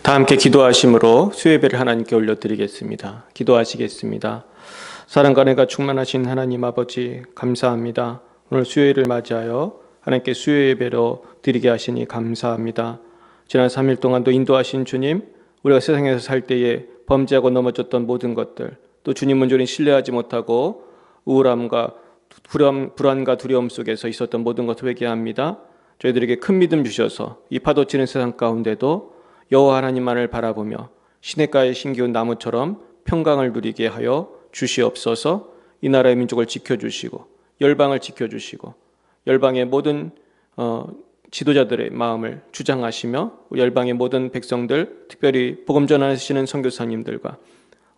다 함께 기도하심으로 수요예배를 하나님께 올려드리겠습니다. 기도하시겠습니다. 사랑과 은혜가 충만하신 하나님 아버지 감사합니다. 오늘 수요일을 맞이하여 하나님께 수요예배로 드리게 하시니 감사합니다. 지난 3일 동안도 인도하신 주님, 우리가 세상에서 살 때에 범죄하고 넘어졌던 모든 것들, 또 주님 온전히 신뢰하지 못하고 우울함과 불안과 두려움 속에서 있었던 모든 것을 회개합니다. 저희들에게 큰 믿음 주셔서 이 파도치는 세상 가운데도 여호와 하나님만을 바라보며 시냇가에 심기운 나무처럼 평강을 누리게 하여 주시옵소서. 이 나라의 민족을 지켜주시고 열방을 지켜주시고 열방의 모든 지도자들의 마음을 주장하시며 우리 열방의 모든 백성들, 특별히 복음 전하시는 선교사님들과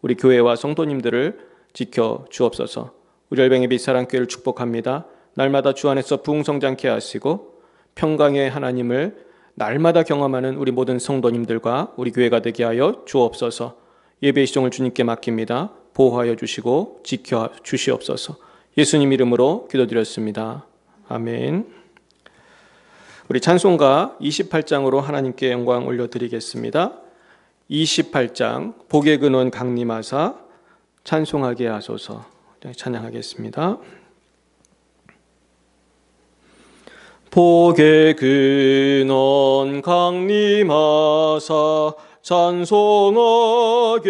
우리 교회와 성도님들을 지켜 주옵소서. 우리 열방의 빛사랑교회를 축복합니다. 날마다 주 안에서 부흥성장케 하시고 평강의 하나님을 날마다 경험하는 우리 모든 성도님들과 우리 교회가 되게 하여 주옵소서. 예배의 시종을 주님께 맡깁니다. 보호하여 주시고 지켜 주시옵소서. 예수님 이름으로 기도드렸습니다. 아멘. 우리 찬송가 28장으로 하나님께 영광 올려드리겠습니다. 28장 복의 근원 강림하사 찬송하게 하소서. 찬양하겠습니다. 복의 근원 강림하사 찬송하게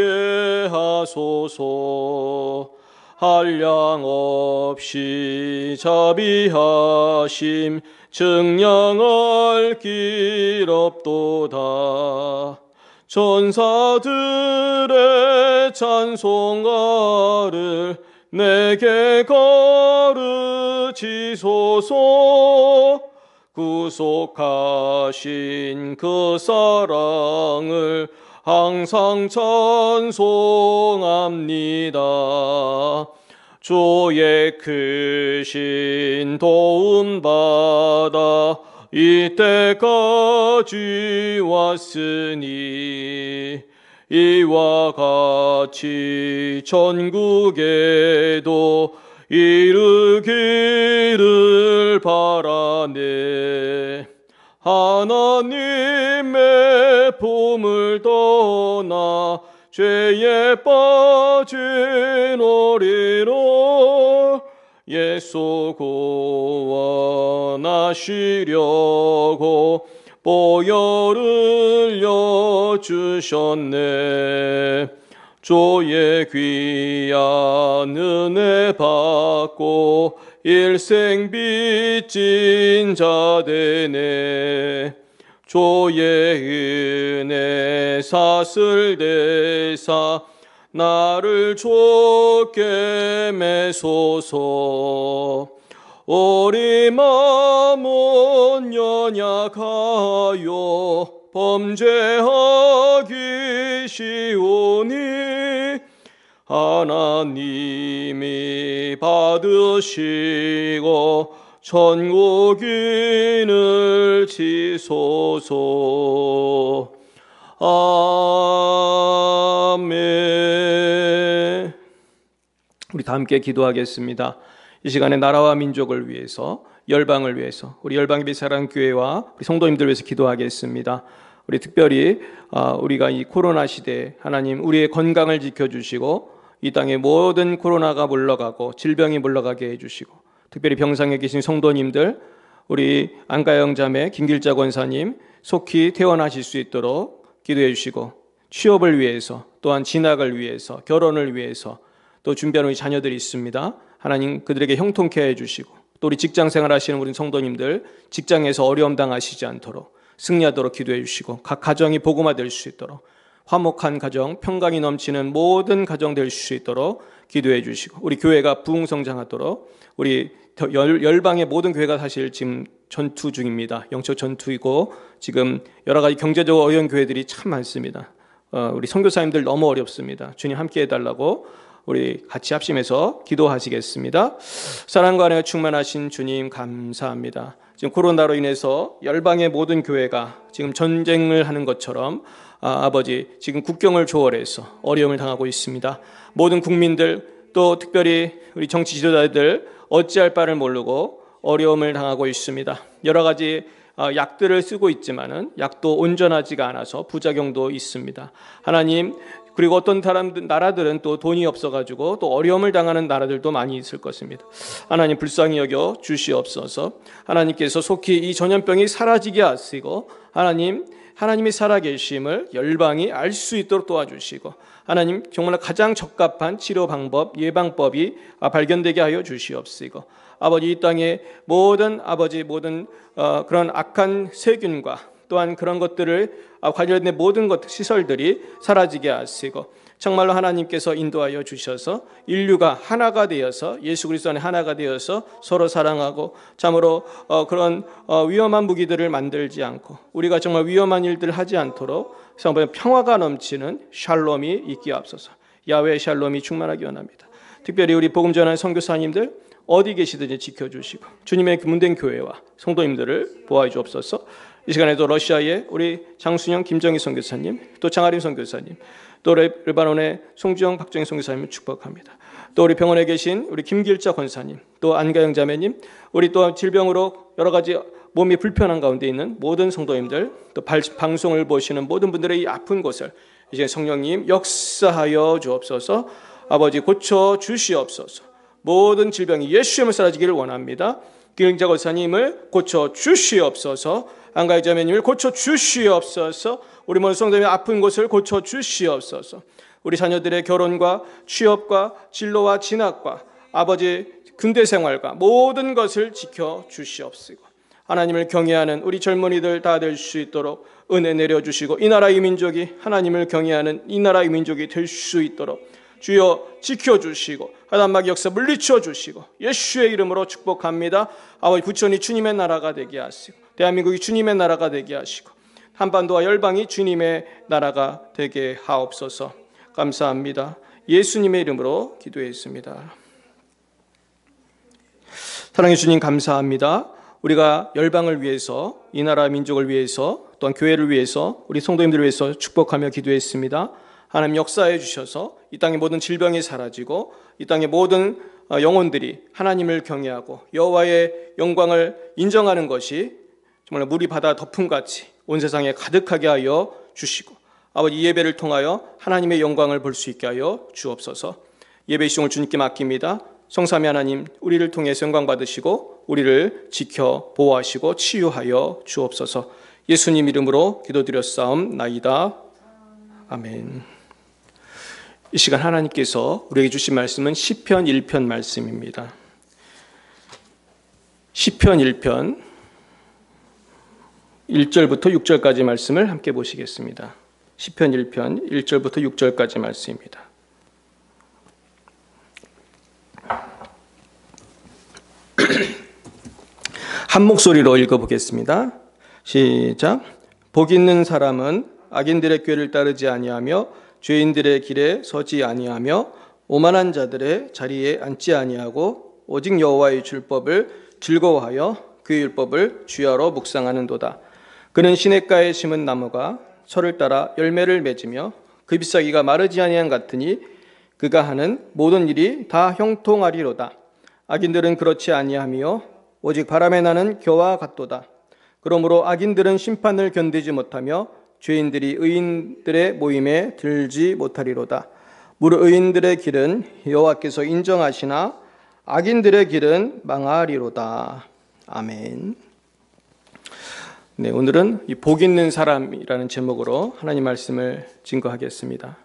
하소서. 한량 없이 자비하심 증량할 길 없도다. 천사들의 찬송가를 내게 가르치소서. 구속하신 그 사랑을 항상 찬송합니다. 주의 크신 도움 받아 이때까지 왔으니 이와 같이 전국에도 이르기를 바라네. 하나님의 품을 떠나 죄에 빠진 우리로 예수 구원하시려고 보혈을 여주셨네. 주의 귀한 은혜 받고 일생 빚진 자 되네. 주의 은혜 사슬 대사 나를 좋게 매소서. 우리 마음은 연약하여 범죄하기 쉬우니 하나님이 받으시고 천국인을 지소서. 아멘. 우리 다 함께 기도하겠습니다. 이 시간에 나라와 민족을 위해서, 열방을 위해서, 우리 열방의 빛사랑교회와 우리 성도님들 위해서 기도하겠습니다. 우리 특별히 우리가 이 코로나 시대에 하나님 우리의 건강을 지켜주시고 이 땅에 모든 코로나가 물러가고 질병이 물러가게 해주시고 특별히 병상에 계신 성도님들, 우리 안가영 자매 김길자 권사님 속히 퇴원하실 수 있도록 기도해 주시고 취업을 위해서 또한 진학을 위해서 결혼을 위해서 또 준비하는 우리 자녀들이 있습니다. 하나님 그들에게 형통케 해주시고 또 우리 직장생활 하시는 우리 성도님들 직장에서 어려움 당하시지 않도록 승리하도록 기도해 주시고 각 가정이 복음화될 수 있도록 화목한 가정, 평강이 넘치는 모든 가정 될 수 있도록 기도해 주시고 우리 교회가 부흥성장하도록 우리 열방의 모든 교회가 사실 지금 전투 중입니다. 영적 전투이고 지금 여러 가지 경제적으로 어려운 교회들이 참 많습니다. 우리 선교사님들 너무 어렵습니다. 주님 함께 해달라고 우리 같이 합심해서 기도하시겠습니다. 사랑과 은혜가 충만하신 주님 감사합니다. 지금 코로나로 인해서 열방의 모든 교회가 지금 전쟁을 하는 것처럼 아버지 지금 국경을 초월해서 어려움을 당하고 있습니다. 모든 국민들 또 특별히 우리 정치 지도자들 어찌할 바를 모르고 어려움을 당하고 있습니다. 여러 가지 약들을 쓰고 있지만은 약도 온전하지가 않아서 부작용도 있습니다. 하나님, 그리고 어떤 나라들은 또 돈이 없어가지고 또 어려움을 당하는 나라들도 많이 있을 것입니다. 하나님 불쌍히 여겨 주시옵소서. 하나님께서 속히 이 전염병이 사라지게 하시고 하나님이 살아계심을 열방이 알 수 있도록 도와주시고 하나님 정말 가장 적합한 치료 방법, 예방법이 발견되게 하여 주시옵시고 아버지 이 땅의 모든 그런 악한 세균과 또한 그런 것들을 관련된 모든 시설들이 사라지게 하시고 정말로 하나님께서 인도하여 주셔서 인류가 하나가 되어서 예수 그리스도 안에 하나가 되어서 서로 사랑하고 참으로 그런 위험한 무기들을 만들지 않고 우리가 정말 위험한 일들을 하지 않도록 정말 평화가 넘치는 샬롬이 있기에 앞서서 야훼 샬롬이 충만하기 원합니다. 특별히 우리 복음 전하는 선교사님들 어디 계시든지 지켜주시고 주님의 문된 교회와 성도님들을 보호해 주옵소서. 이 시간에도 러시아의 우리 장순영, 김정희 선교사님, 또 장아림 선교사님, 또 레바논의 송주영, 박정희 선교사님을 축복합니다. 또 우리 병원에 계신 우리 김길자 권사님, 또 안가영 자매님, 우리 또 질병으로 여러 가지 몸이 불편한 가운데 있는 모든 성도님들, 또 방송을 보시는 모든 분들의 이 아픈 곳을 이제 성령님 역사하여 주옵소서. 아버지 고쳐 주시옵소서. 모든 질병이 예수의 이름으로 사라지기를 원합니다. 김길자 권사님을 고쳐 주시옵소서. 안가영 자매님을 고쳐 주시옵소서. 우리 모든 성도님의 아픈 곳을 고쳐 주시옵소서. 우리 자녀들의 결혼과 취업과 진로와 진학과 아버지 군대 생활과 모든 것을 지켜 주시옵시고 하나님을 경외하는 우리 젊은이들 다 될 수 있도록 은혜 내려주시고 이 나라의 민족이 하나님을 경외하는 이 나라의 민족이 될 수 있도록 주여 지켜주시고 하단막 역사 물리쳐 주시고 예수의 이름으로 축복합니다. 아버지 부천이 주님의 나라가 되게 하시고 대한민국이 주님의 나라가 되게 하시고 한반도와 열방이 주님의 나라가 되게 하옵소서. 감사합니다. 예수님의 이름으로 기도했습니다. 사랑해 주님 감사합니다. 우리가 열방을 위해서 이 나라 민족을 위해서 또한 교회를 위해서 우리 성도님들을 위해서 축복하며 기도했습니다. 하나님 역사해 주셔서 이 땅의 모든 질병이 사라지고 이 땅의 모든 영혼들이 하나님을 경외하고 여호와의 영광을 인정하는 것이 정말 물이 바다 덮음같이 온 세상에 가득하게 하여 주시고 아버지 이 예배를 통하여 하나님의 영광을 볼 수 있게 하여 주옵소서. 예배 시종을 주님께 맡깁니다. 성삼위 하나님 우리를 통해서 영광 받으시고 우리를 지켜 보호하시고 치유하여 주옵소서. 예수님 이름으로 기도드렸사옵나이다. 아멘. 이 시간 하나님께서 우리에게 주신 말씀은 시편 1편 말씀입니다. 시편 1편 1절부터 6절까지 말씀을 함께 보시겠습니다. 시편 1편 1절부터 6절까지 말씀입니다. 한 목소리로 읽어보겠습니다. 시작. 복 있는 사람은 악인들의 꾀를 따르지 아니하며 죄인들의 길에 서지 아니하며 오만한 자들의 자리에 앉지 아니하고 오직 여호와의 율법을 즐거워하여 그의 율법을 주야로 묵상하는도다. 그는 시냇가에 심은 나무가 철을 따라 열매를 맺으며 그 잎사귀가 마르지 아니한 같으니 그가 하는 모든 일이 다 형통하리로다. 악인들은 그렇지 아니하며 오직 바람에 나는 겨와 같도다. 그러므로 악인들은 심판을 견디지 못하며 죄인들이 의인들의 모임에 들지 못하리로다. 무릇 의인들의 길은 여호와께서 인정하시나 악인들의 길은 망하리로다. 아멘. 네, 오늘은 이 복 있는 사람이라는 제목으로 하나님 말씀을 증거하겠습니다.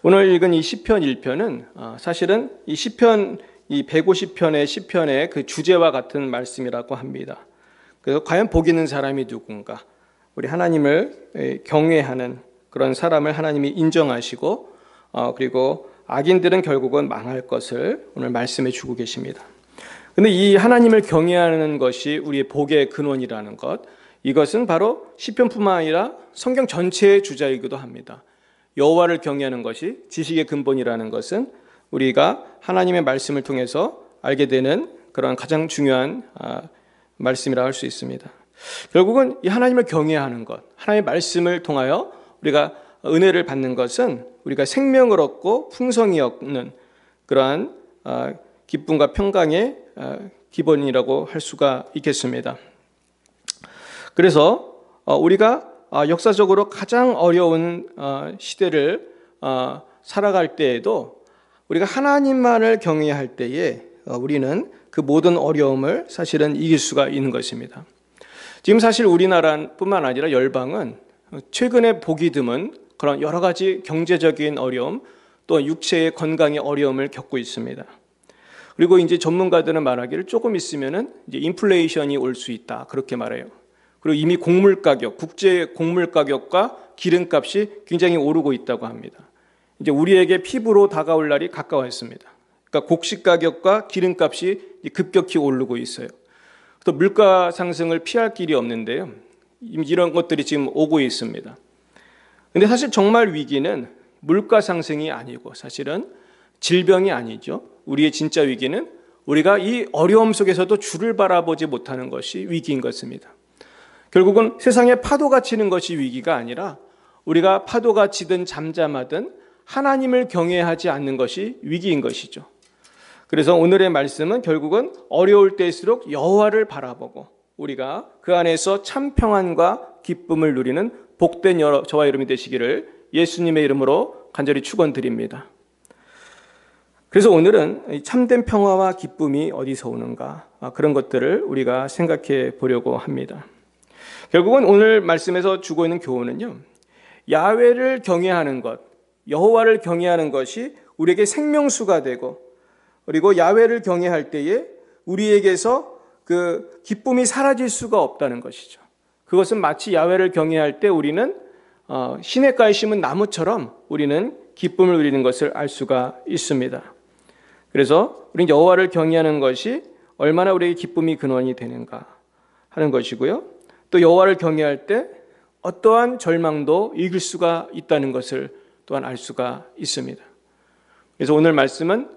오늘 읽은 이 시편 1편은 사실은 이 시편 이 150편의 시편의 그 주제와 같은 말씀이라고 합니다. 그래서 과연 복 있는 사람이 누군가? 우리 하나님을 경외하는 그런 사람을 하나님이 인정하시고 그리고 악인들은 결국은 망할 것을 오늘 말씀해 주고 계십니다. 그런데 이 하나님을 경외하는 것이 우리의 복의 근원이라는 것, 이것은 바로 시편뿐만 아니라 성경 전체의 주자이기도 합니다. 여호와를 경외하는 것이 지식의 근본이라는 것은 우리가 하나님의 말씀을 통해서 알게 되는 그런 가장 중요한 말씀이라 할 수 있습니다. 결국은 이 하나님을 경외하는 것, 하나님의 말씀을 통하여 우리가 은혜를 받는 것은 우리가 생명을 얻고 풍성이 얻는 그러한 기쁨과 평강의 기본이라고 할 수가 있겠습니다. 그래서 우리가 역사적으로 가장 어려운 시대를 살아갈 때에도 우리가 하나님만을 경외할 때에 우리는 그 모든 어려움을 사실은 이길 수가 있는 것입니다. 지금 사실 우리나라뿐만 아니라 열방은 최근에 보기 드문 그런 여러 가지 경제적인 어려움, 또 육체의 건강의 어려움을 겪고 있습니다. 그리고 이제 전문가들은 말하기를 조금 있으면은 이제 인플레이션이 올 수 있다, 그렇게 말해요. 그리고 이미 곡물 가격, 국제 곡물 가격과 기름값이 굉장히 오르고 있다고 합니다. 이제 우리에게 피부로 다가올 날이 가까웠습니다. 그러니까 곡식 가격과 기름값이 급격히 오르고 있어요. 또 물가 상승을 피할 길이 없는데요. 이런 것들이 지금 오고 있습니다. 근데 사실 정말 위기는 물가 상승이 아니고 사실은 질병이 아니죠. 우리의 진짜 위기는 우리가 이 어려움 속에서도 주를 바라보지 못하는 것이 위기인 것입니다. 결국은 세상에 파도가 치는 것이 위기가 아니라 우리가 파도가 치든 잠잠하든 하나님을 경외하지 않는 것이 위기인 것이죠. 그래서 오늘의 말씀은 결국은 어려울 때일수록 여호와를 바라보고 우리가 그 안에서 참 평안과 기쁨을 누리는 복된 저와 여러분이 되시기를 예수님의 이름으로 간절히 축원드립니다. 그래서 오늘은 참된 평화와 기쁨이 어디서 오는가, 그런 것들을 우리가 생각해 보려고 합니다. 결국은 오늘 말씀에서 주고 있는 교훈은요, 야훼를 경외하는 것, 여호와를 경외하는 것이 우리에게 생명수가 되고, 그리고 야훼를 경외할 때에 우리에게서 그 기쁨이 사라질 수가 없다는 것이죠. 그것은 마치 야훼를 경외할 때 우리는 시냇가에 심은 나무처럼 우리는 기쁨을 누리는 것을 알 수가 있습니다. 그래서 우리는 여호와를 경외하는 것이 얼마나 우리에게 기쁨이 근원이 되는가 하는 것이고요. 또 여호와를 경외할 때 어떠한 절망도 이길 수가 있다는 것을 또한 알 수가 있습니다. 그래서 오늘 말씀은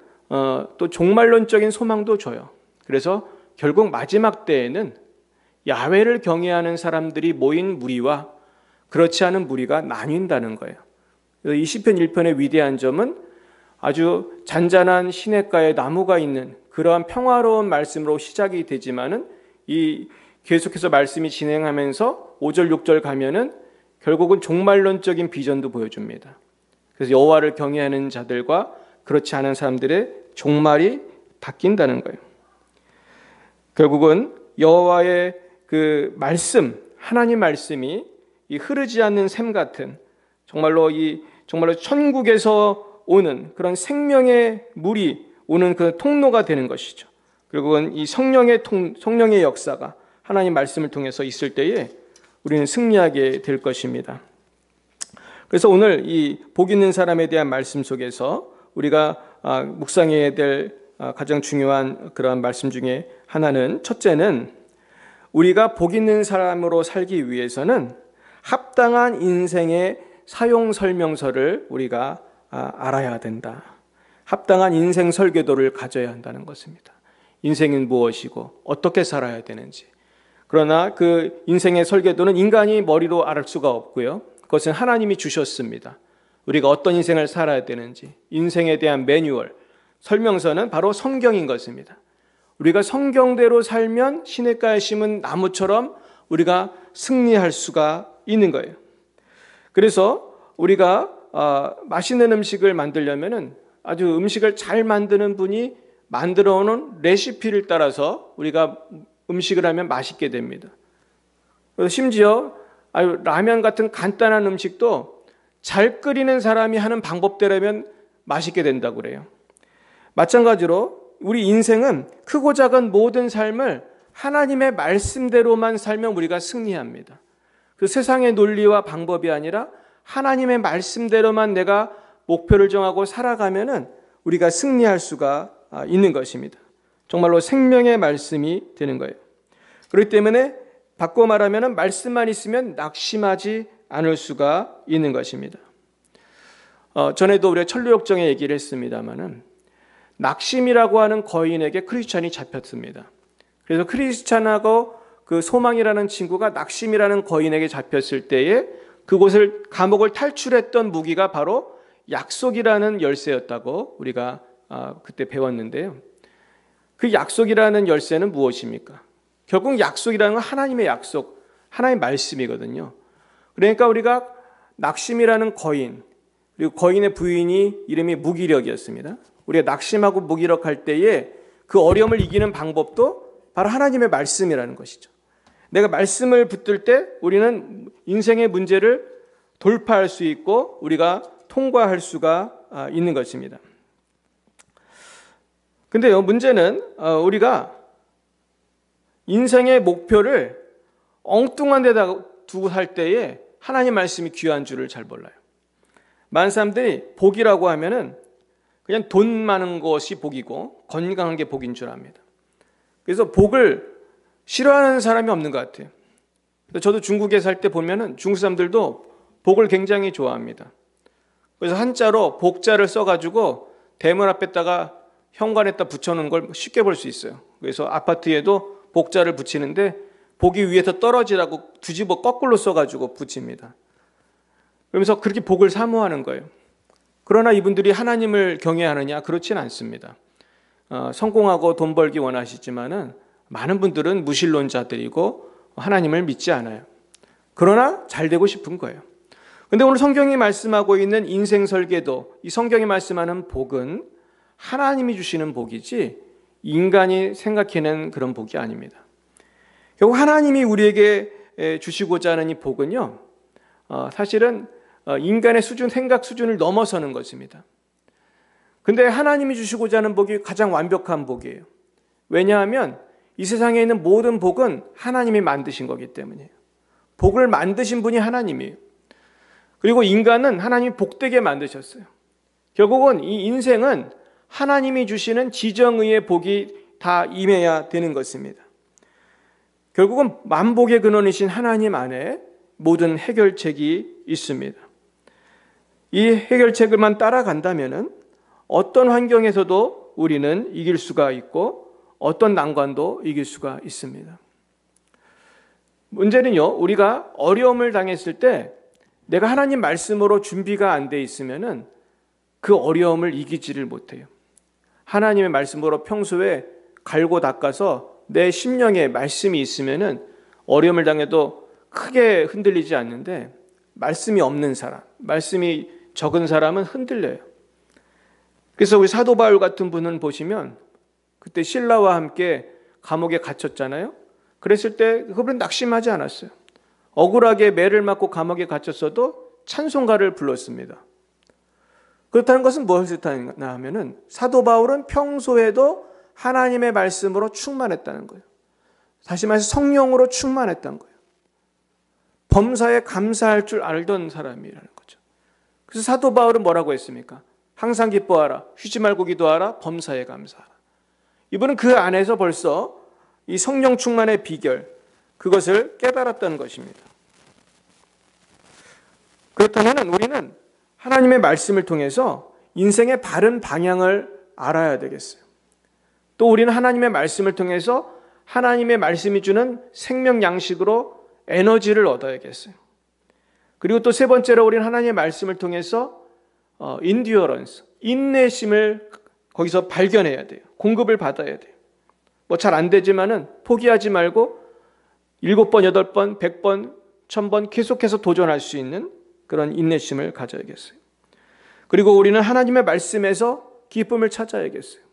또 종말론적인 소망도 줘요. 그래서 결국 마지막 때에는 야훼를 경외하는 사람들이 모인 무리와 그렇지 않은 무리가 나뉜다는 거예요. 그래서 이 시편 1편의 위대한 점은 아주 잔잔한 시냇가에 나무가 있는 그러한 평화로운 말씀으로 시작이 되지만은 이 계속해서 말씀이 진행하면서 5절 6절 가면은 결국은 종말론적인 비전도 보여줍니다. 그래서 여호와를 경외하는 자들과 그렇지 않은 사람들의 종말이 바뀐다는 거예요. 결국은 여호와의 그 말씀, 하나님 말씀이 이 흐르지 않는 샘 같은 정말로 천국에서 오는 그런 생명의 물이 오는 그 통로가 되는 것이죠. 결국은 이 성령의 역사가 하나님 말씀을 통해서 있을 때에 우리는 승리하게 될 것입니다. 그래서 오늘 이 복 있는 사람에 대한 말씀 속에서 우리가 묵상해야 될 가장 중요한 그런 말씀 중에 하나는, 첫째는 우리가 복 있는 사람으로 살기 위해서는 합당한 인생의 사용 설명서를 우리가 알아야 된다. 합당한 인생 설계도를 가져야 한다는 것입니다. 인생은 무엇이고 어떻게 살아야 되는지. 그러나 그 인생의 설계도는 인간이 머리로 알 수가 없고요. 그것은 하나님이 주셨습니다. 우리가 어떤 인생을 살아야 되는지, 인생에 대한 매뉴얼, 설명서는 바로 성경인 것입니다. 우리가 성경대로 살면 시냇가에 심은 나무처럼 우리가 승리할 수가 있는 거예요. 그래서 우리가 맛있는 음식을 만들려면은 아주 음식을 잘 만드는 분이 만들어 오는 레시피를 따라서 우리가 음식을 하면 맛있게 됩니다. 심지어 라면 같은 간단한 음식도 잘 끓이는 사람이 하는 방법대로면 맛있게 된다고 그래요. 마찬가지로 우리 인생은 크고 작은 모든 삶을 하나님의 말씀대로만 살면 우리가 승리합니다. 그 세상의 논리와 방법이 아니라 하나님의 말씀대로만 내가 목표를 정하고 살아가면은 우리가 승리할 수가 있는 것입니다. 정말로 생명의 말씀이 되는 거예요. 그렇기 때문에 바꿔 말하면 말씀만 있으면 낙심하지 않을 수가 있는 것입니다. 전에도 우리가 천루역정의 얘기를 했습니다마는 낙심이라고 하는 거인에게 크리스찬이 잡혔습니다. 그래서 크리스찬하고 그 소망이라는 친구가 낙심이라는 거인에게 잡혔을 때에 그곳을 감옥을 탈출했던 무기가 바로 약속이라는 열쇠였다고 우리가 그때 배웠는데요. 그 약속이라는 열쇠는 무엇입니까? 결국 약속이라는 건 하나님의 약속, 하나님의 말씀이거든요. 그러니까 우리가 낙심이라는 거인, 그리고 거인의 부인이 이름이 무기력이었습니다. 우리가 낙심하고 무기력할 때에 그 어려움을 이기는 방법도 바로 하나님의 말씀이라는 것이죠. 내가 말씀을 붙들 때 우리는 인생의 문제를 돌파할 수 있고 우리가 통과할 수가 있는 것입니다. 근데요, 문제는 우리가 인생의 목표를 엉뚱한 데다 두고 살 때에 하나님 말씀이 귀한 줄을 잘 몰라요. 많은 사람들이 복이라고 하면은 그냥 돈 많은 것이 복이고 건강한 게 복인 줄 압니다. 그래서 복을 싫어하는 사람이 없는 것 같아요. 저도 중국에 살 때 보면은 중국 사람들도 복을 굉장히 좋아합니다. 그래서 한자로 복자를 써가지고 대문 앞에다가 현관에다 붙여놓은 걸 쉽게 볼 수 있어요. 그래서 아파트에도 복자를 붙이는데 복이 위에서 떨어지라고 뒤집어 거꾸로 써가지고 붙입니다. 그러면서 그렇게 복을 사모하는 거예요. 그러나 이분들이 하나님을 경외하느냐? 그렇진 않습니다. 성공하고 돈 벌기 원하시지만은 많은 분들은 무신론자들이고 하나님을 믿지 않아요. 그러나 잘 되고 싶은 거예요. 근데 오늘 성경이 말씀하고 있는 인생 설계도, 이 성경이 말씀하는 복은 하나님이 주시는 복이지 인간이 생각해낸 그런 복이 아닙니다. 결국 하나님이 우리에게 주시고자 하는 이 복은요, 사실은 인간의 수준, 생각 수준을 넘어서는 것입니다. 근데 하나님이 주시고자 하는 복이 가장 완벽한 복이에요. 왜냐하면 이 세상에 있는 모든 복은 하나님이 만드신 거기 때문이에요. 복을 만드신 분이 하나님이에요. 그리고 인간은 하나님이 복되게 만드셨어요. 결국은 이 인생은 하나님이 주시는 지정의의 복이 다 임해야 되는 것입니다. 결국은 만복의 근원이신 하나님 안에 모든 해결책이 있습니다. 이 해결책을만 따라간다면 어떤 환경에서도 우리는 이길 수가 있고 어떤 난관도 이길 수가 있습니다. 문제는요, 우리가 어려움을 당했을 때 내가 하나님 말씀으로 준비가 안 돼 있으면 그 어려움을 이기지를 못해요. 하나님의 말씀으로 평소에 갈고 닦아서 내 심령에 말씀이 있으면 어려움을 당해도 크게 흔들리지 않는데 말씀이 없는 사람, 말씀이 적은 사람은 흔들려요. 그래서 우리 사도 바울 같은 분은 보시면 그때 실라와 함께 감옥에 갇혔잖아요. 그랬을 때 그분은 낙심하지 않았어요. 억울하게 매를 맞고 감옥에 갇혔어도 찬송가를 불렀습니다. 그렇다는 것은 무엇을 뜻하냐 하면은 사도 바울은 평소에도 하나님의 말씀으로 충만했다는 거예요. 다시 말해서 성령으로 충만했다는 거예요. 범사에 감사할 줄 알던 사람이라는 거죠. 그래서 사도 바울은 뭐라고 했습니까? 항상 기뻐하라, 쉬지 말고 기도하라, 범사에 감사하라. 이분은 그 안에서 벌써 이 성령 충만의 비결, 그것을 깨달았다는 것입니다. 그렇다면 우리는 하나님의 말씀을 통해서 인생의 바른 방향을 알아야 되겠어요. 또 우리는 하나님의 말씀을 통해서 하나님의 말씀이 주는 생명 양식으로 에너지를 얻어야겠어요. 그리고 또 세 번째로 우리는 하나님의 말씀을 통해서 인듀어런스, 인내심을 거기서 발견해야 돼요. 공급을 받아야 돼요. 뭐 잘 안 되지만은 포기하지 말고 7번, 8번, 100번, 1000번 계속해서 도전할 수 있는 그런 인내심을 가져야겠어요. 그리고 우리는 하나님의 말씀에서 기쁨을 찾아야겠어요.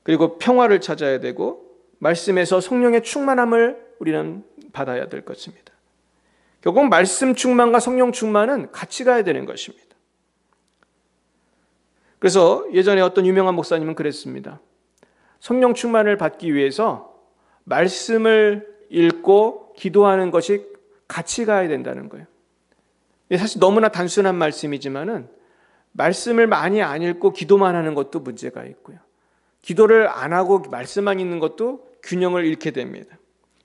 그리고 평화를 찾아야 되고 말씀에서 성령의 충만함을 우리는 받아야 될 것입니다. 결국 말씀 충만과 성령 충만은 같이 가야 되는 것입니다. 그래서 예전에 어떤 유명한 목사님은 그랬습니다. 성령 충만을 받기 위해서 말씀을 읽고 기도하는 것이 같이 가야 된다는 거예요. 사실 너무나 단순한 말씀이지만은 말씀을 많이 안 읽고 기도만 하는 것도 문제가 있고요. 기도를 안 하고 말씀만 읽는 것도 균형을 잃게 됩니다.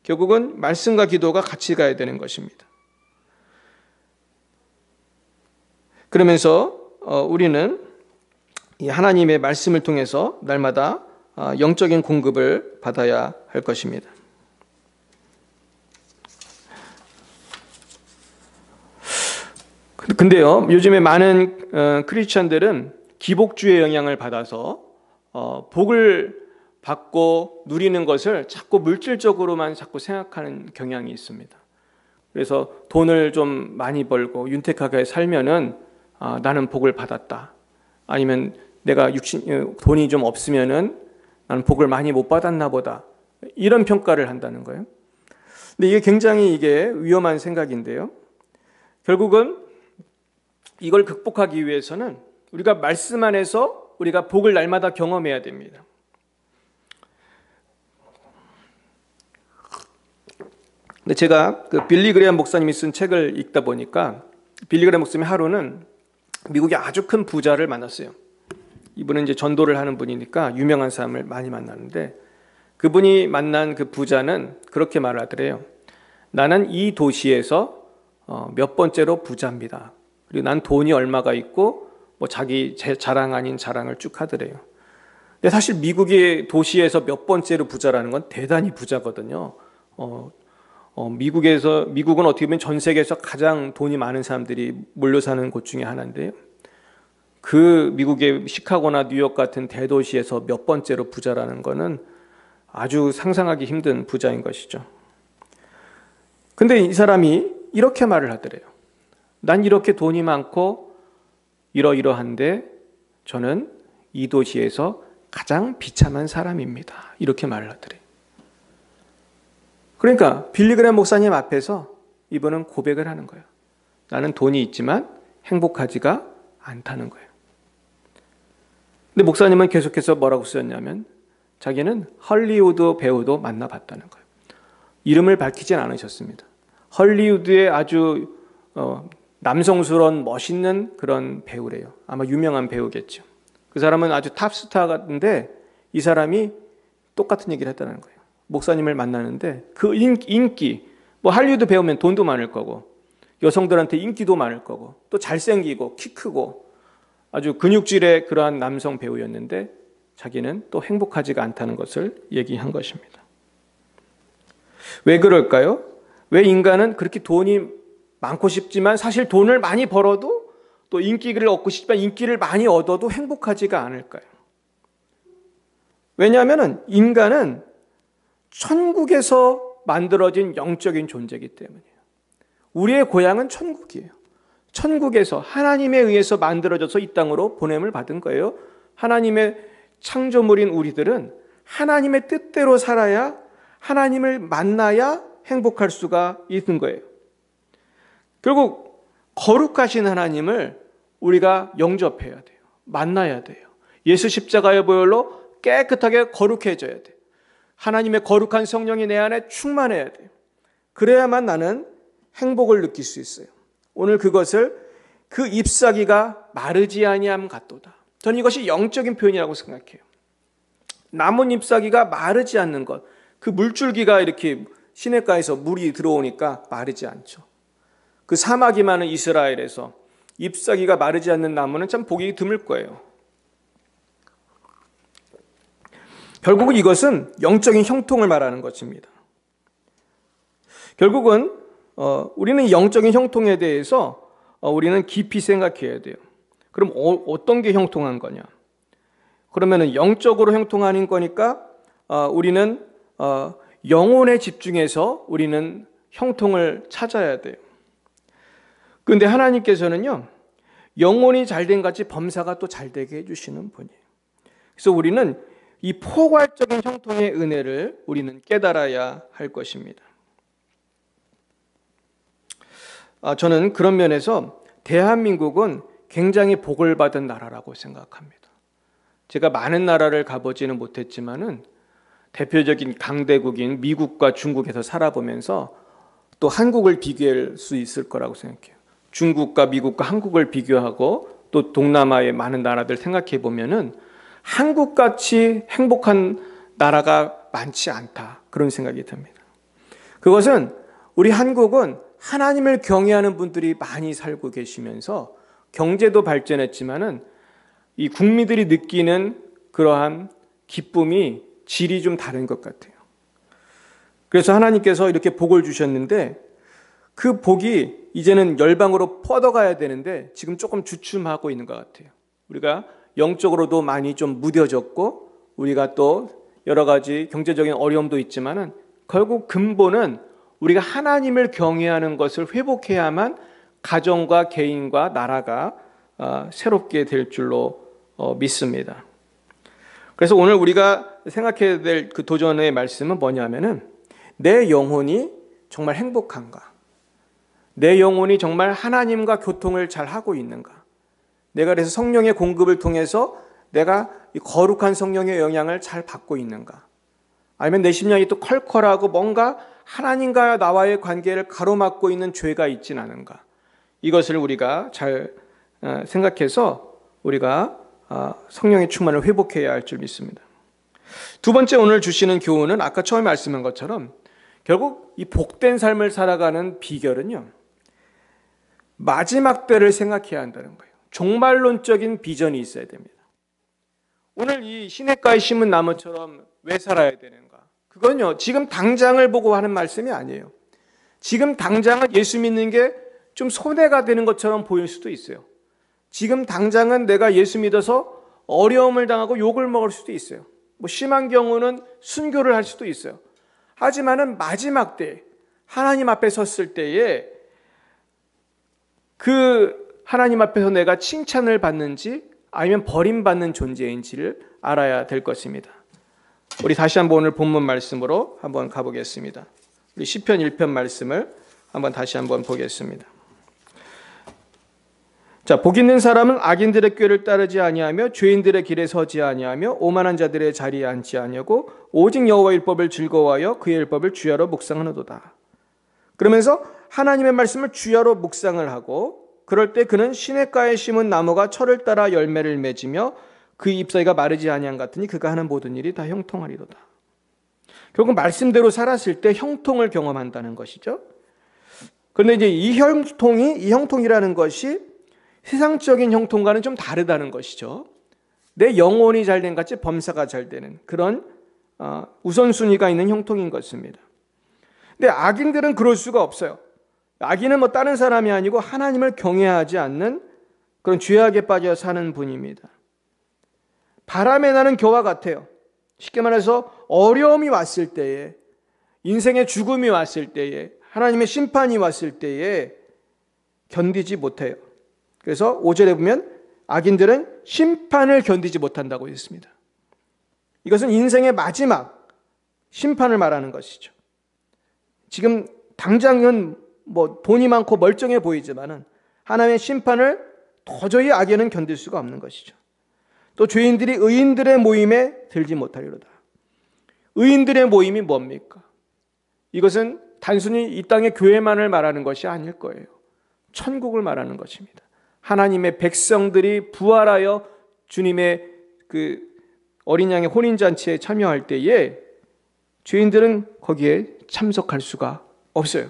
결국은 말씀과 기도가 같이 가야 되는 것입니다. 그러면서 우리는 이 하나님의 말씀을 통해서 날마다 영적인 공급을 받아야 할 것입니다. 근데요, 요즘에 많은 크리스천들은 기복주의 영향을 받아서 복을 받고 누리는 것을 자꾸 물질적으로만 자꾸 생각하는 경향이 있습니다. 그래서 돈을 좀 많이 벌고 윤택하게 살면은 나는 복을 받았다. 아니면 내가 돈이 좀 없으면은 나는 복을 많이 못 받았나 보다. 이런 평가를 한다는 거예요. 근데 이게 굉장히 위험한 생각인데요. 결국은 이걸 극복하기 위해서는 우리가 말씀 안에서 우리가 복을 날마다 경험해야 됩니다. 근데 제가 그 빌리 그레이엄 목사님이 쓴 책을 읽다 보니까 빌리 그레이엄 목사님이 하루는 미국의 아주 큰 부자를 만났어요. 이분은 이제 전도를 하는 분이니까 유명한 사람을 많이 만나는데 그분이 만난 그 부자는 그렇게 말을 하더래요. 나는 이 도시에서 몇 번째로 부자입니다. 그리고 난 돈이 얼마가 있고 뭐 자기 제 자랑 아닌 자랑을 쭉 하더래요. 근데 사실 미국의 도시에서 몇 번째로 부자라는 건 대단히 부자거든요. 미국은 어떻게 보면 전 세계에서 가장 돈이 많은 사람들이 몰려 사는 곳 중에 하나인데요. 그 미국의 시카고나 뉴욕 같은 대도시에서 몇 번째로 부자라는 것은 아주 상상하기 힘든 부자인 것이죠. 근데 이 사람이 이렇게 말을 하더래요. 난 이렇게 돈이 많고 이러이러한데 저는 이 도시에서 가장 비참한 사람입니다. 이렇게 말을 하더래요. 그러니까 빌리 그레이엄 목사님 앞에서 이분은 고백을 하는 거예요. 나는 돈이 있지만 행복하지가 않다는 거예요. 근데 목사님은 계속해서 뭐라고 쓰였냐면 자기는 헐리우드 배우도 만나봤다는 거예요. 이름을 밝히진 않으셨습니다. 헐리우드의 아주 남성스러운 멋있는 그런 배우래요. 아마 유명한 배우겠죠. 그 사람은 아주 탑스타 같은데 이 사람이 똑같은 얘기를 했다는 거예요. 목사님을 만나는데 그 인기, 뭐 할리우드 배우면 돈도 많을 거고 여성들한테 인기도 많을 거고 또 잘생기고 키 크고 아주 근육질의 그러한 남성 배우였는데 자기는 또 행복하지가 않다는 것을 얘기한 것입니다. 왜 그럴까요? 왜 인간은 그렇게 돈이 많고 싶지만 사실 돈을 많이 벌어도 또 인기를 얻고 싶지만 인기를 많이 얻어도 행복하지가 않을까요? 왜냐하면 인간은 천국에서 만들어진 영적인 존재이기 때문이에요. 우리의 고향은 천국이에요. 천국에서 하나님에 의해서 만들어져서 이 땅으로 보냄을 받은 거예요. 하나님의 창조물인 우리들은 하나님의 뜻대로 살아야 하나님을 만나야 행복할 수가 있는 거예요. 결국 거룩하신 하나님을 우리가 영접해야 돼요. 만나야 돼요. 예수 십자가의 보혈로 깨끗하게 거룩해져야 돼요. 하나님의 거룩한 성령이 내 안에 충만해야 돼요. 그래야만 나는 행복을 느낄 수 있어요. 오늘 그것을 그 잎사귀가 마르지 아니함 같도다. 저는 이것이 영적인 표현이라고 생각해요. 나뭇 잎사귀가 마르지 않는 것. 그 물줄기가 이렇게 시냇가에서 물이 들어오니까 마르지 않죠. 그 사막이 많은 이스라엘에서 잎사귀가 마르지 않는 나무는 참 보기 드물 거예요. 결국은 이것은 영적인 형통을 말하는 것입니다. 결국은 우리는 영적인 형통에 대해서 우리는 깊이 생각해야 돼요. 그럼 어떤 게 형통한 거냐? 그러면은 영적으로 형통하는 거니까 우리는 영혼에 집중해서 우리는 형통을 찾아야 돼요. 그런데 하나님께서는요, 영혼이 잘된 같이 범사가 또 잘되게 해주시는 분이에요. 그래서 우리는 이 포괄적인 형통의 은혜를 우리는 깨달아야 할 것입니다. 저는 그런 면에서 대한민국은 굉장히 복을 받은 나라라고 생각합니다. 제가 많은 나라를 가보지는 못했지만은 대표적인 강대국인 미국과 중국에서 살아보면서 또 한국을 비교할 수 있을 거라고 생각해요. 중국과 미국과 한국을 비교하고 또 동남아의 많은 나라들 생각해 보면은 한국같이 행복한 나라가 많지 않다. 그런 생각이 듭니다. 그것은 우리 한국은 하나님을 경외하는 분들이 많이 살고 계시면서 경제도 발전했지만은 이 국민들이 느끼는 그러한 기쁨이 질이 좀 다른 것 같아요. 그래서 하나님께서 이렇게 복을 주셨는데 그 복이 이제는 열방으로 뻗어가야 되는데 지금 조금 주춤하고 있는 것 같아요. 우리가 영적으로도 많이 좀 무뎌졌고 우리가 또 여러 가지 경제적인 어려움도 있지만은 결국 근본은 우리가 하나님을 경외하는 것을 회복해야만 가정과 개인과 나라가 새롭게 될 줄로 믿습니다. 그래서 오늘 우리가 생각해야 될 그 도전의 말씀은 뭐냐면은 내 영혼이 정말 행복한가? 내 영혼이 정말 하나님과 교통을 잘 하고 있는가? 내가 그래서 성령의 공급을 통해서 내가 이 거룩한 성령의 영향을 잘 받고 있는가? 아니면 내 심령이 또 컬컬하고 뭔가 하나님과 나와의 관계를 가로막고 있는 죄가 있진 않은가? 이것을 우리가 잘 생각해서 우리가 성령의 충만을 회복해야 할 줄 믿습니다. 두 번째 오늘 주시는 교훈은 아까 처음에 말씀한 것처럼 결국 이 복된 삶을 살아가는 비결은요, 마지막 때를 생각해야 한다는 거예요. 종말론적인 비전이 있어야 됩니다. 오늘 이 시냇가에 심은 나무처럼 왜 살아야 되는가? 그건요, 지금 당장을 보고 하는 말씀이 아니에요. 지금 당장은 예수 믿는 게 좀 손해가 되는 것처럼 보일 수도 있어요. 지금 당장은 내가 예수 믿어서 어려움을 당하고 욕을 먹을 수도 있어요. 뭐 심한 경우는 순교를 할 수도 있어요. 하지만은 마지막 때 하나님 앞에 섰을 때에 그 하나님 앞에서 내가 칭찬을 받는지 아니면 버림받는 존재인지를 알아야 될 것입니다. 우리 다시 한번 오늘 본문 말씀으로 한번 가보겠습니다. 우리 시편 1편 말씀을 한번 다시 한번 보겠습니다. 자, 복 있는 사람은 악인들의 꾀를 따르지 아니하며 죄인들의 길에 서지 아니하며 오만한 자들의 자리에 앉지 아니하고 오직 여호와의 율법을 즐거워하여 그의 율법을 주야로 묵상하노도다. 그러면서 하나님의 말씀을 주야로 묵상을 하고 그럴 때 그는 시냇가에 심은 나무가 철을 따라 열매를 맺으며 그 잎사귀가 마르지 아니한 같으니 그가 하는 모든 일이 다 형통하리로다. 결국 말씀대로 살았을 때 형통을 경험한다는 것이죠. 그런데 이제 이 형통이라는 것이 세상적인 형통과는 좀 다르다는 것이죠. 내 영혼이 잘된 같이 범사가 잘 되는 그런 우선순위가 있는 형통인 것입니다. 근데 악인들은 그럴 수가 없어요. 악인은 뭐 다른 사람이 아니고 하나님을 경외하지 않는 그런 죄악에 빠져 사는 분입니다. 바람에 나는 겨와 같아요. 쉽게 말해서 어려움이 왔을 때에, 인생의 죽음이 왔을 때에, 하나님의 심판이 왔을 때에 견디지 못해요. 그래서 5절에 보면 악인들은 심판을 견디지 못한다고 했습니다. 이것은 인생의 마지막 심판을 말하는 것이죠. 지금 당장은 뭐 돈이 많고 멀쩡해 보이지만은 하나님의 심판을 도저히 악인은 견딜 수가 없는 것이죠. 또 죄인들이 의인들의 모임에 들지 못하리로다. 의인들의 모임이 뭡니까? 이것은 단순히 이 땅의 교회만을 말하는 것이 아닐 거예요. 천국을 말하는 것입니다. 하나님의 백성들이 부활하여 주님의 그 어린 양의 혼인잔치에 참여할 때에 죄인들은 거기에 참석할 수가 없어요.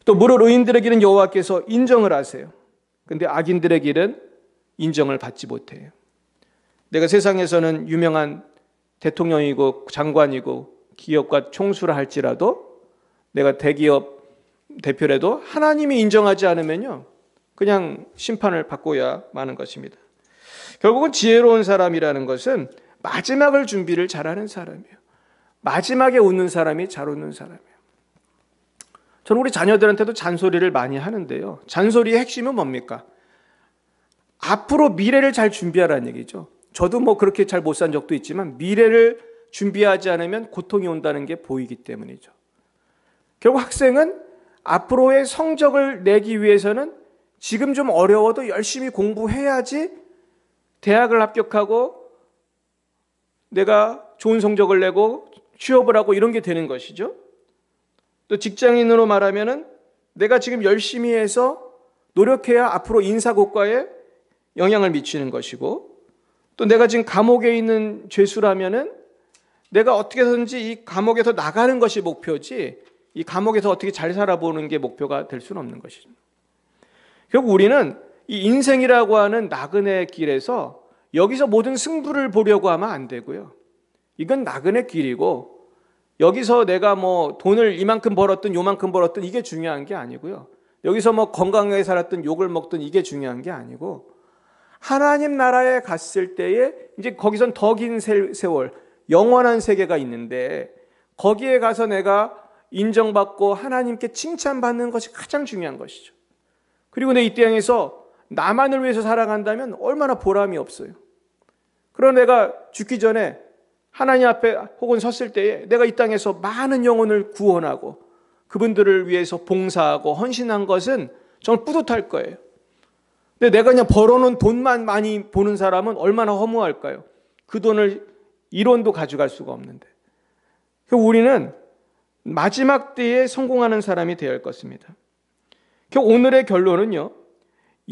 또 무릇 의인들의 길은 여호와께서 인정을 하세요. 그런데 악인들의 길은 인정을 받지 못해요. 내가 세상에서는 유명한 대통령이고 장관이고 기업가 총수라 할지라도 내가 대기업 대표라도 하나님이 인정하지 않으면요, 그냥 심판을 받고야 마는 것입니다. 결국은 지혜로운 사람이라는 것은 마지막을 준비를 잘하는 사람이에요. 마지막에 웃는 사람이 잘 웃는 사람이에요. 저는 우리 자녀들한테도 잔소리를 많이 하는데요. 잔소리의 핵심은 뭡니까? 앞으로 미래를 잘 준비하라는 얘기죠. 저도 뭐 그렇게 잘 못 산 적도 있지만 미래를 준비하지 않으면 고통이 온다는 게 보이기 때문이죠. 결국 학생은 앞으로의 성적을 내기 위해서는 지금 좀 어려워도 열심히 공부해야지 대학을 합격하고 내가 좋은 성적을 내고 취업을 하고 이런 게 되는 것이죠. 또 직장인으로 말하면은 내가 지금 열심히 해서 노력해야 앞으로 인사고과에 영향을 미치는 것이고, 또 내가 지금 감옥에 있는 죄수라면은 내가 어떻게든지 이 감옥에서 나가는 것이 목표지 이 감옥에서 어떻게 잘 살아보는 게 목표가 될 수는 없는 것이죠. 결국 우리는 이 인생이라고 하는 나그네 길에서 여기서 모든 승부를 보려고 하면 안 되고요. 이건 나그네 길이고 여기서 내가 뭐 돈을 이만큼 벌었든 요만큼 벌었든 이게 중요한 게 아니고요. 여기서 뭐 건강하게 살았든 욕을 먹든 이게 중요한 게 아니고 하나님 나라에 갔을 때에 이제 거기선 더 긴 세월, 영원한 세계가 있는데 거기에 가서 내가 인정받고 하나님께 칭찬받는 것이 가장 중요한 것이죠. 그리고 내 이 땅에서 나만을 위해서 살아간다면 얼마나 보람이 없어요. 그러나 내가 죽기 전에 하나님 앞에 혹은 섰을 때에 내가 이 땅에서 많은 영혼을 구원하고 그분들을 위해서 봉사하고 헌신한 것은 정말 뿌듯할 거예요. 근데 내가 그냥 벌어놓은 돈만 많이 보는 사람은 얼마나 허무할까요? 그 돈을 1원도 가져갈 수가 없는데. 우리는 마지막 때에 성공하는 사람이 되어야 할 것입니다. 오늘의 결론은요,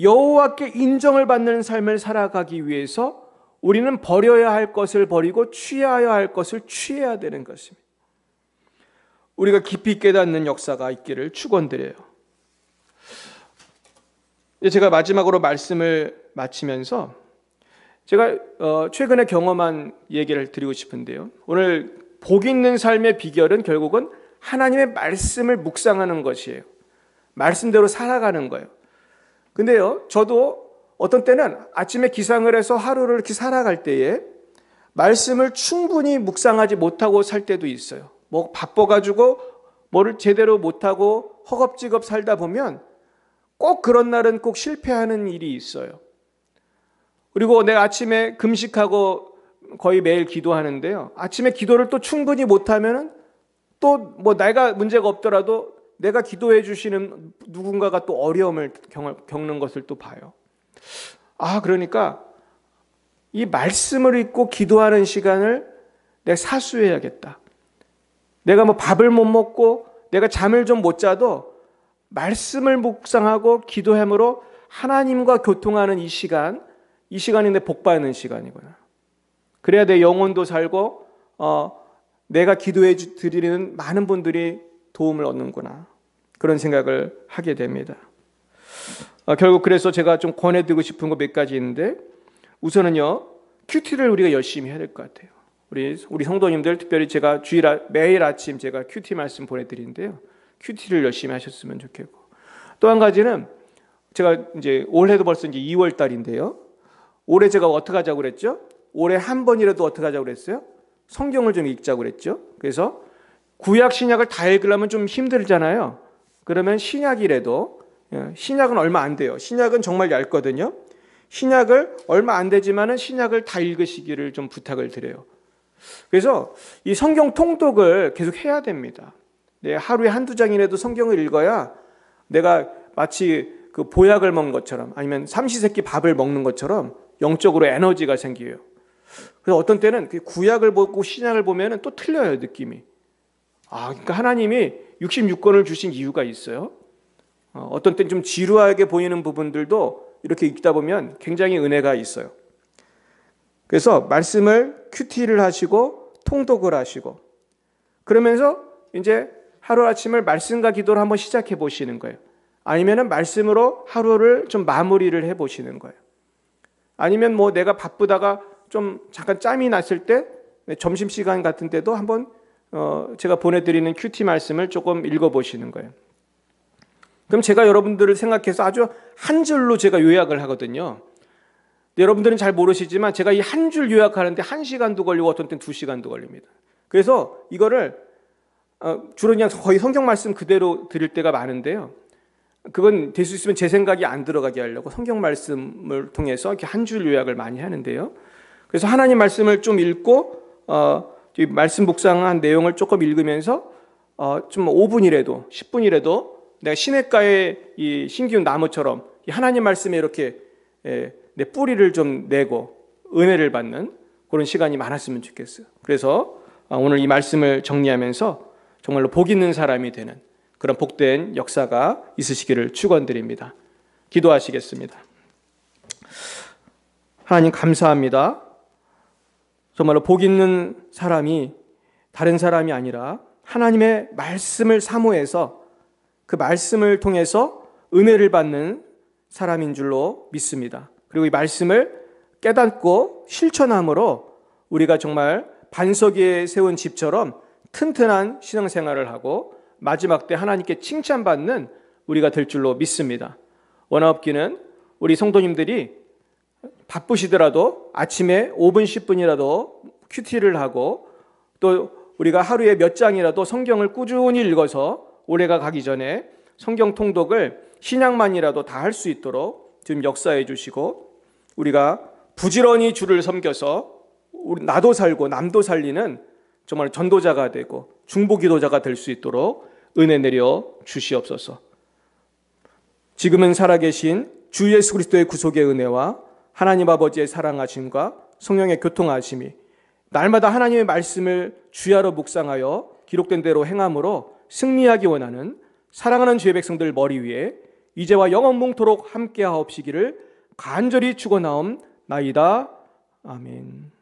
여호와께 인정을 받는 삶을 살아가기 위해서 우리는 버려야 할 것을 버리고 취해야 할 것을 취해야 되는 것입니다. 우리가 깊이 깨닫는 역사가 있기를 축원드려요. 제가 마지막으로 말씀을 마치면서 제가 최근에 경험한 얘기를 드리고 싶은데요. 오늘 복 있는 삶의 비결은 결국은 하나님의 말씀을 묵상하는 것이에요. 말씀대로 살아가는 거예요. 근데요, 저도 어떤 때는 아침에 기상을 해서 하루를 이렇게 살아갈 때에 말씀을 충분히 묵상하지 못하고 살 때도 있어요. 뭐 바빠가지고 뭐를 제대로 못하고 허겁지겁 살다 보면 꼭 그런 날은 꼭 실패하는 일이 있어요. 그리고 내가 아침에 금식하고 거의 매일 기도하는데요. 아침에 기도를 또 충분히 못하면은 또 뭐 내가 문제가 없더라도 내가 기도해 주시는 누군가가 또 어려움을 겪는 것을 또 봐요. 그러니까 이 말씀을 읽고 기도하는 시간을 내가 사수해야겠다. 내가 뭐 밥을 못 먹고 내가 잠을 좀 못 자도 말씀을 묵상하고 기도함으로 하나님과 교통하는 이 시간이 내 복받는 시간이구나. 그래야 내 영혼도 살고 내가 기도해 드리는 많은 분들이 도움을 얻는구나. 그런 생각을 하게 됩니다. 결국 그래서 제가 좀 권해드리고 싶은 거 몇 가지 있는데, 우선은요, 큐티를 우리가 열심히 해야 될 것 같아요. 우리 성도님들, 특별히 제가 매일 아침 제가 큐티 말씀 보내드리는데요. 큐티를 열심히 하셨으면 좋겠고, 또 한 가지는 제가 이제 올해도 벌써 이제 2월 달인데요. 올해 제가 어떻게 하자고 그랬죠? 올해 한 번이라도 어떻게 하자고 그랬어요? 성경을 좀 읽자고 그랬죠. 그래서 구약 신약을 다 읽으려면 좀 힘들잖아요. 그러면 신약이라도, 신약은 얼마 안 돼요. 신약은 정말 얇거든요. 신약을 얼마 안 되지만은 신약을 다 읽으시기를 좀 부탁을 드려요. 그래서 이 성경 통독을 계속 해야 됩니다. 하루에 한두 장이라도 성경을 읽어야 내가 마치 그 보약을 먹는 것처럼 아니면 삼시세끼 밥을 먹는 것처럼 영적으로 에너지가 생겨요. 그래서 어떤 때는 구약을 보고 신약을 보면 또 틀려요, 느낌이. 그러니까 하나님이 66권을 주신 이유가 있어요. 어떤 때는 좀 지루하게 보이는 부분들도 이렇게 읽다 보면 굉장히 은혜가 있어요. 그래서 말씀을 큐티를 하시고 통독을 하시고 그러면서 이제 하루아침을 말씀과 기도를 한번 시작해 보시는 거예요. 아니면은 말씀으로 하루를 좀 마무리를 해 보시는 거예요. 아니면 뭐 내가 바쁘다가 좀 잠깐 짬이 났을 때 점심시간 같은 때도 한번 제가 보내드리는 큐티 말씀을 조금 읽어보시는 거예요. 그럼 제가 여러분들을 생각해서 아주 한 줄로 제가 요약을 하거든요. 여러분들은 잘 모르시지만 제가 이 한 줄 요약하는데 1시간도 걸리고 어떤 때는 2시간도 걸립니다. 그래서 이거를 주로 그냥 거의 성경 말씀 그대로 드릴 때가 많은데요. 그건 될 수 있으면 제 생각이 안 들어가게 하려고 성경 말씀을 통해서 이렇게 한 줄 요약을 많이 하는데요. 그래서 하나님 말씀을 좀 읽고 말씀 묵상한 내용을 조금 읽으면서 좀 5분이라도 10분이라도 내가 시냇가의 이 신기운 나무처럼 하나님 말씀에 이렇게 내 뿌리를 좀 내고 은혜를 받는 그런 시간이 많았으면 좋겠어요. 그래서 오늘 이 말씀을 정리하면서 정말로 복 있는 사람이 되는 그런 복된 역사가 있으시기를 축원드립니다. 기도하시겠습니다. 하나님 감사합니다. 정말로 복 있는 사람이 다른 사람이 아니라 하나님의 말씀을 사모해서 그 말씀을 통해서 은혜를 받는 사람인 줄로 믿습니다. 그리고 이 말씀을 깨닫고 실천함으로 우리가 정말 반석 위에 세운 집처럼 튼튼한 신앙생활을 하고 마지막 때 하나님께 칭찬받는 우리가 될 줄로 믿습니다. 원하옵기는 우리 성도님들이 바쁘시더라도 아침에 5분 10분이라도 큐티를 하고 또 우리가 하루에 몇 장이라도 성경을 꾸준히 읽어서 올해가 가기 전에 성경 통독을 신약만이라도 다 할 수 있도록 지금 역사해 주시고, 우리가 부지런히 주를 섬겨서 나도 살고 남도 살리는 정말 전도자가 되고 중보기도자가 될 수 있도록 은혜 내려 주시옵소서. 지금은 살아계신 주 예수 그리스도의 구속의 은혜와 하나님 아버지의 사랑하심과 성령의 교통하심이 날마다 하나님의 말씀을 주야로 묵상하여 기록된 대로 행함으로 승리하기 원하는 사랑하는 주의 백성들 머리 위에 이제와 영원몽토록 함께하옵시기를 간절히 축원하옵나이다. 아멘.